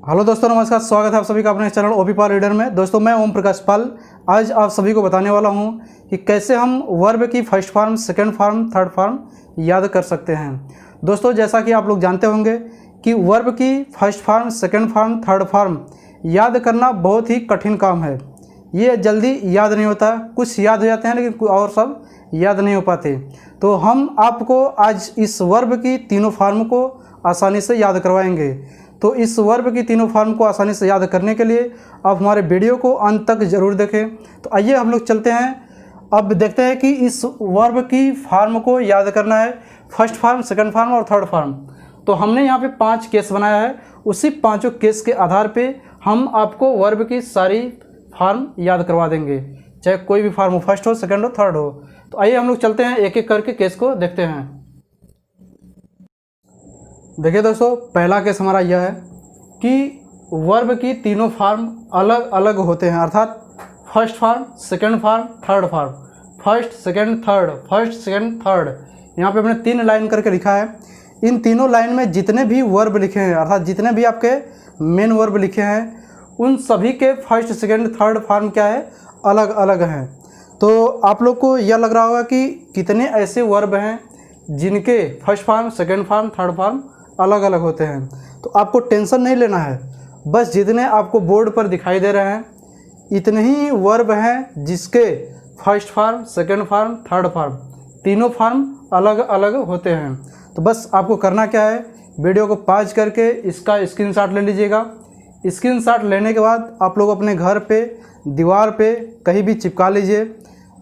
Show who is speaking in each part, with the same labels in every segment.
Speaker 1: Hello दोस्तों, नमस्कार। स्वागत है आप सभी का अपने चैनल ओपी पाल रीडर में। दोस्तों, मैं ओम प्रकाश पाल आज आप सभी को बताने वाला हूं कि कैसे हम वर्ब की first form, second form, third form याद कर सकते हैं। दोस्तों, जैसा कि आप लोग जानते होंगे कि वर्ब की first form, second form, third form याद करना बहुत ही कठिन काम है। ये जल्दी याद नहीं होता, कुछ याद हो जाते हैं लेकिन और सब याद नहीं हो पाते। तो हम आपको आज इस वर्ब की तीनों फॉर्म को आसानी से याद करवाएंगे। तो इस वर्ब की तीनों फॉर्म को आसानी से याद करने के लिए आप हमारे वीडियो को अंत तक ज़रूर देखें। तो आइए हम लोग चलते हैं, अब देखते हैं कि इस वर्ब की फॉर्म को याद करना है, फर्स्ट फॉर्म, सेकंड फॉर्म और थर्ड फॉर्म। तो हमने यहाँ पे 5 केस बनाया है, उसी पाँचों केस के आधार पे हम आपको वर्ब की सारी फॉर्म याद करवा देंगे, चाहे कोई भी फॉर्म हो, फर्स्ट हो, सेकंड हो, थर्ड हो। तो आइए हम लोग चलते हैं, एक एक करके केस को देखते हैं। देखिए दोस्तों, पहला केस हमारा यह है कि वर्ब की तीनों फॉर्म अलग अलग होते हैं, अर्थात first form, second form, third form, first second third, first second third. यहाँ पे हमने 3 लाइन करके लिखा है। इन तीनों लाइन में जितने भी वर्ब लिखे हैं, अर्थात जितने भी आपके मेन वर्ब लिखे हैं, उन सभी के फर्स्ट सेकंड थर्ड फॉर्म क्या है, अलग अलग हैं। तो आप लोग को यह लग रहा होगा कि कितने ऐसे वर्ब हैं जिनके first form, second form, third form अलग अलग होते हैं। तो आपको टेंशन नहीं लेना है, बस जितने आपको बोर्ड पर दिखाई दे रहे हैं इतने ही वर्ब हैं जिसके first form, second form, third form तीनों फॉर्म अलग अलग होते हैं। तो बस आपको करना क्या है, वीडियो को पॉज करके इसका स्क्रीनशॉट ले लीजिएगा। स्क्रीनशॉट लेने के बाद आप लोग अपने घर पे, दीवार पे कहीं भी चिपका लीजिए,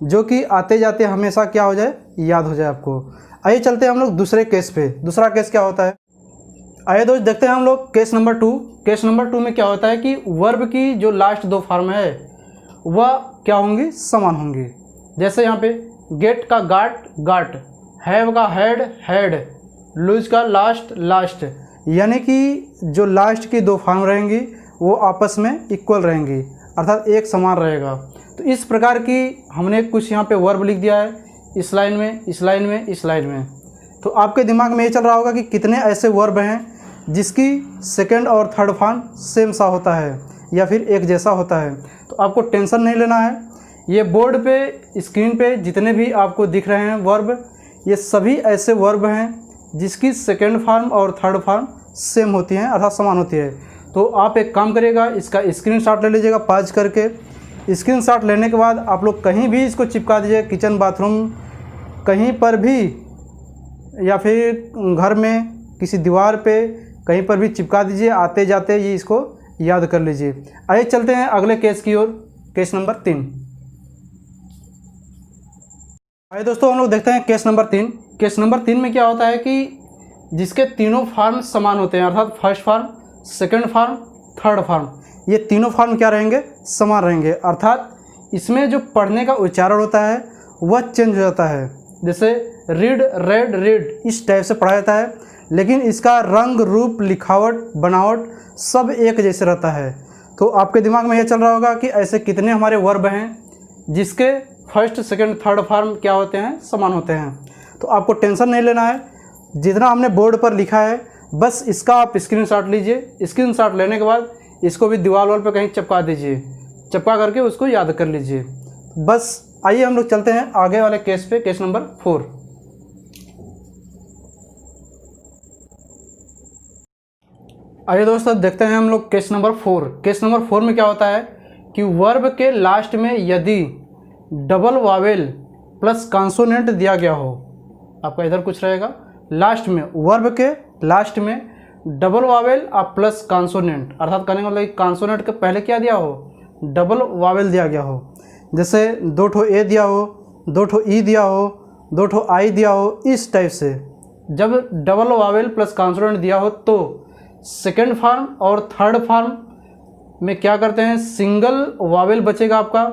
Speaker 1: जो कि आते जाते हमेशा क्या हो जाए, याद हो जाए आपको। आइए चलते हैं हम लोग दूसरे केस पे। दूसरा केस क्या होता है, आइए दोस्त देखते हैं हम लोग केस नंबर 2। केस नंबर 2 में क्या होता है कि वर्ब की जो लास्ट 2 फॉर्म है वह क्या होंगी, समान होंगी। जैसे यहाँ पे गेट का गाट, गाट, हैव का हैड, हैड, लूज का लास्ट, लास्ट, यानी कि जो लास्ट की 2 फॉर्म रहेंगी वो आपस में इक्वल रहेंगी, अर्थात एक समान रहेगा। तो इस प्रकार की हमने कुछ यहाँ पे वर्ब लिख दिया है, इस लाइन में, इस लाइन में, इस लाइन में। तो आपके दिमाग में ये चल रहा होगा कि कितने ऐसे वर्ब हैं जिसकी सेकंड और थर्ड फॉर्म सेम सा होता है या फिर एक जैसा होता है। तो आपको टेंशन नहीं लेना है, ये बोर्ड पे, स्क्रीन पे जितने भी आपको दिख रहे हैं वर्ब, ये सभी ऐसे वर्ब हैं जिसकी सेकंड फॉर्म और थर्ड फॉर्म सेम होती हैं, अर्थात समान होती है। तो आप एक काम करिएगा, इसका स्क्रीनशॉट ले लीजिएगा पॉज करके। स्क्रीनशॉट लेने के बाद आप लोग कहीं भी इसको चिपका दीजिए, किचन, बाथरूम, कहीं पर भी, या फिर घर में किसी दीवार पे कहीं पर भी चिपका दीजिए, आते जाते ये इसको याद कर लीजिए। आइए चलते हैं अगले केस की ओर, केस नंबर 3। आइए दोस्तों हम लोग देखते हैं केस नंबर 3। केस नंबर 3 में क्या होता है कि जिसके तीनों फॉर्म समान होते हैं, अर्थात first form, second form, third form, ये तीनों फॉर्म क्या रहेंगे, समान रहेंगे। अर्थात इसमें जो पढ़ने का उच्चारण होता है वह चेंज हो जाता है। जैसे रीड, रेड, रीड, इस टाइप से पढ़ा जाता है, लेकिन इसका रंग, रूप, लिखावट, बनावट सब एक जैसे रहता है। तो आपके दिमाग में यह चल रहा होगा कि ऐसे कितने हमारे वर्ब हैं जिसके फर्स्ट, सेकंड, थर्ड फॉर्म क्या होते हैं, समान होते हैं। तो आपको टेंशन नहीं लेना है, जितना हमने बोर्ड पर लिखा है बस इसका आप स्क्रीनशॉट लीजिए। स्क्रीनशॉट लेने के बाद इसको भी दीवार वाल पर कहीं चिपका दीजिए, चिपका करके उसको याद कर लीजिए। बस आइए हम लोग चलते हैं आगे वाले केस पे, केस नंबर 4। आइए दोस्तों देखते हैं हम लोग केस नंबर 4। केस नंबर 4 में क्या होता है कि वर्ब के लास्ट में यदि डबल वावेल प्लस कॉन्सोनेंट दिया गया हो, आपका इधर कुछ रहेगा, लास्ट में, वर्ब के लास्ट में डबल वावेल और प्लस कॉन्सोनेंट, अर्थात कहने का मतलब कॉन्सोनेंट के पहले क्या दिया हो, डबल वावेल दिया गया हो। जैसे 2 ठो ए दिया हो, 2 ठो ई दिया हो, 2 ठो आई दिया हो, इस टाइप से जब डबल वावेल प्लस कॉन्सोनेंट दिया हो तो सेकेंड फॉर्म और थर्ड फॉर्म में क्या करते हैं, सिंगल वावेल बचेगा आपका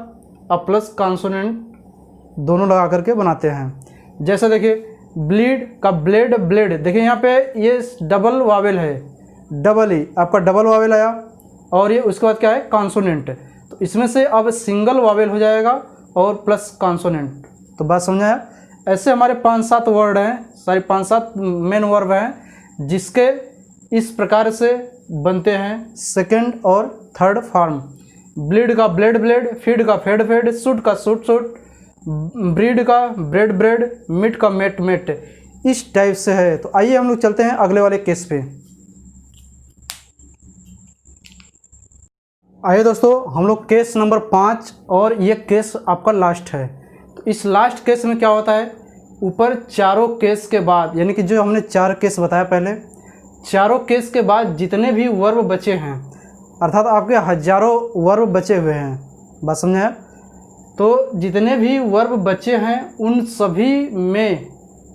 Speaker 1: और प्लस कॉन्सोनेंट दोनों लगा करके बनाते हैं। जैसे देखिए ब्लीड का ब्लेड, ब्लेड, देखिए यहाँ पे ये डबल वावेल है, डबल ही आपका डबल वावेल आया, और ये उसके बाद क्या है, कॉन्सोनेंट। तो इसमें से अब सिंगल वावेल हो जाएगा और प्लस कॉन्सोनेंट। तो बात समझाया। ऐसे हमारे 5-7 वर्ड हैं, सॉरी 5-7 मेन वर्ब हैं जिसके इस प्रकार से बनते हैं सेकंड और थर्ड फॉर्म। ब्लीड का ब्लेड ब्लेड, फीड का फेड फेड, सूट का सूट सूट, ब्रीड का ब्रेड ब्रेड, मीट का मेट मेट, इस टाइप से है। तो आइए हम लोग चलते हैं अगले वाले केस पे। आइए दोस्तों, हम लोग केस नंबर 5 और ये केस आपका लास्ट है। तो इस लास्ट केस में क्या होता है, ऊपर चारों केस के बाद, यानी कि जो हमने 4 केस बताया पहले, चारों केस के बाद जितने भी वर्ब बचे हैं, अर्थात आपके हजारों वर्ब बचे हुए हैं, बात समझे आप? तो जितने भी वर्ब बचे हैं उन सभी में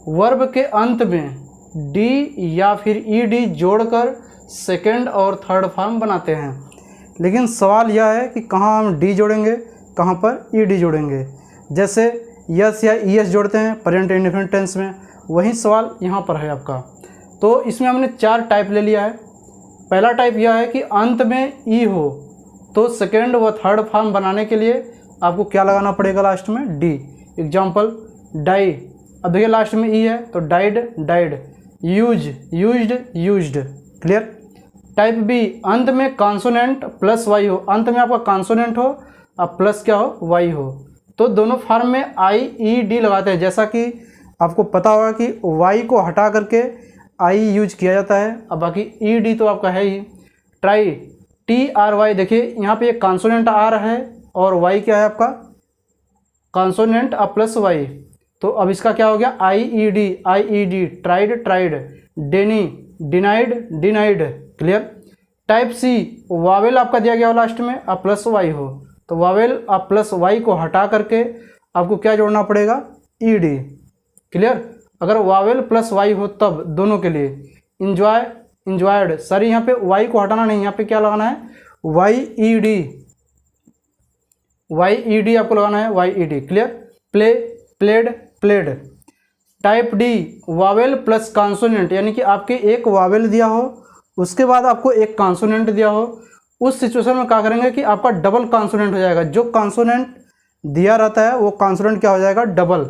Speaker 1: वर्ब के अंत में डी या फिर ईडी जोड़कर सेकंड और थर्ड फॉर्म बनाते हैं। लेकिन सवाल यह है कि कहाँ हम डी जोड़ेंगे, कहाँ पर ईडी जोड़ेंगे। जैसे यस या ईएस जोड़ते हैं प्रेजेंट इंडेफिनिट टेंस में, वही सवाल यहाँ पर है आपका। तो इसमें हमने 4 टाइप ले लिया है। पहला टाइप यह है कि अंत में ई हो, तो सेकंड व थर्ड फॉर्म बनाने के लिए आपको क्या लगाना पड़ेगा, लास्ट में डी। एग्जाम्पल डाई, अब देखिए लास्ट में ई है तो died died, use used used, clear. Type B, अंत में कॉन्सोनेंट प्लस वाई हो, अंत में आपका कॉन्सोनेंट हो अब प्लस क्या हो, वाई हो, तो दोनों फॉर्म में आई ई डी लगाते हैं। जैसा कि आपको पता होगा कि वाई को हटा करके आई यूज किया जाता है, अब बाकी ई डी तो आपका है ही। ट्राई, टी आर वाई, देखिए यहाँ पे एक कॉन्सोनेंट आ रहा है और वाई क्या है आपका कॉन्सोनेंट अब प्लस वाई, तो अब इसका क्या हो गया I E D, tried tried, deny denied denied, clear. Type C, वावेल आपका दिया गया हो लास्ट में अब प्लस वाई हो, तो वावेल अब प्लस वाई को हटा करके आपको क्या जोड़ना पड़ेगा, ई डी, क्लियर। अगर वावेल प्लस वाई हो तब दोनों के लिए। इंजॉय इंजॉयड, सॉरी यहाँ पे वाई को हटाना नहीं, यहाँ पे क्या लगाना है वाई ई डी आपको लगाना है, Y E D, clear. Play played played. Type D, vowel plus consonant, यानी कि आपके एक वावेल दिया हो उसके बाद आपको एक कॉन्सोनेंट दिया हो, उस सिचुएशन में क्या करेंगे कि आपका डबल कॉन्सोनेंट हो जाएगा। जो कॉन्सोनेंट दिया रहता है वो कॉन्सोनेंट क्या हो जाएगा, डबल।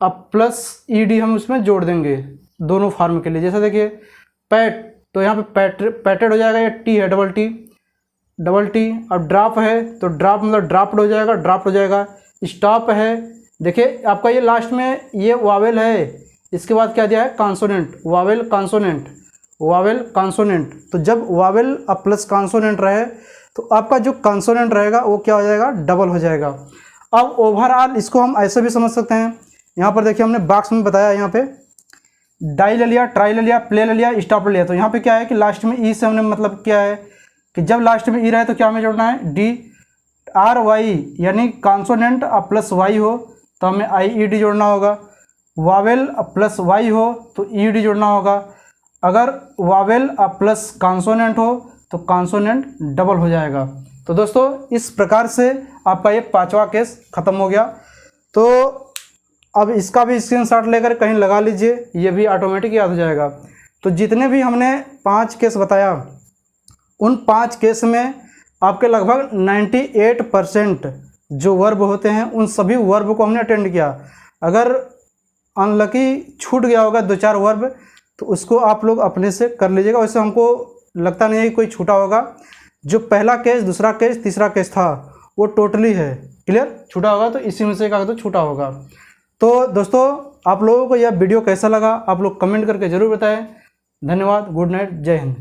Speaker 1: अब प्लस ई डी हम उसमें जोड़ देंगे दोनों फॉर्म के लिए। जैसे देखिए पैट, तो यहाँ पे पैटेड हो जाएगा, या टी है डबल टी। अब ड्रॉप है तो ड्रॉप मतलब ड्राफ्ट हो जाएगा। स्टॉप है, देखिए आपका ये लास्ट में ये वावेल है, इसके बाद क्या दिया है कॉन्सोनेंट, वावेल कॉन्सोनेंट। तो जब वावेल अब प्लस कॉन्सोनेंट रहे तो आपका जो कॉन्सोनेंट रहेगा वो क्या हो जाएगा, डबल हो जाएगा। अब ओवरऑल इसको हम ऐसे भी समझ सकते हैं, यहाँ पर देखिए हमने बॉक्स में बताया, यहाँ पे डाई ले लिया, ट्राई ले लिया, प्ले ले लिया, स्टॉप ले लिया। तो यहाँ पे क्या है कि लास्ट में ई से हमने मतलब क्या है कि जब लास्ट में ई रहे तो क्या हमें जोड़ना है, डी आर वाई, यानी कॉन्सोनेंट अब प्लस वाई हो तो हमें आई ई डी जोड़ना होगा। वावेल अब प्लस वाई हो तो ई डी जोड़ना होगा। अगर वावेल अब प्लस कॉन्सोनेंट हो तो कॉन्सोनेंट डबल हो जाएगा। तो दोस्तों इस प्रकार से आपका ये 5वां केस ख़त्म हो गया। तो अब इसका भी स्क्रीनशॉट लेकर कहीं लगा लीजिए, ये भी ऑटोमेटिक याद हो जाएगा। तो जितने भी हमने 5 केस बताया, उन 5 केस में आपके लगभग 98% जो वर्ब होते हैं उन सभी वर्ब को हमने अटेंड किया। अगर अनलकी छूट गया होगा 2-4 वर्ब तो उसको आप लोग अपने से कर लीजिएगा। वैसे हमको लगता नहीं है कि कोई छूटा होगा। जो पहला केस, दूसरा केस, तीसरा केस था वो टोटली है, क्लियर। छूटा होगा तो इसी में से एक तो छूटा होगा। तो दोस्तों आप लोगों को यह वीडियो कैसा लगा आप लोग कमेंट करके ज़रूर बताएं। धन्यवाद, गुड नाइट, जय हिंद।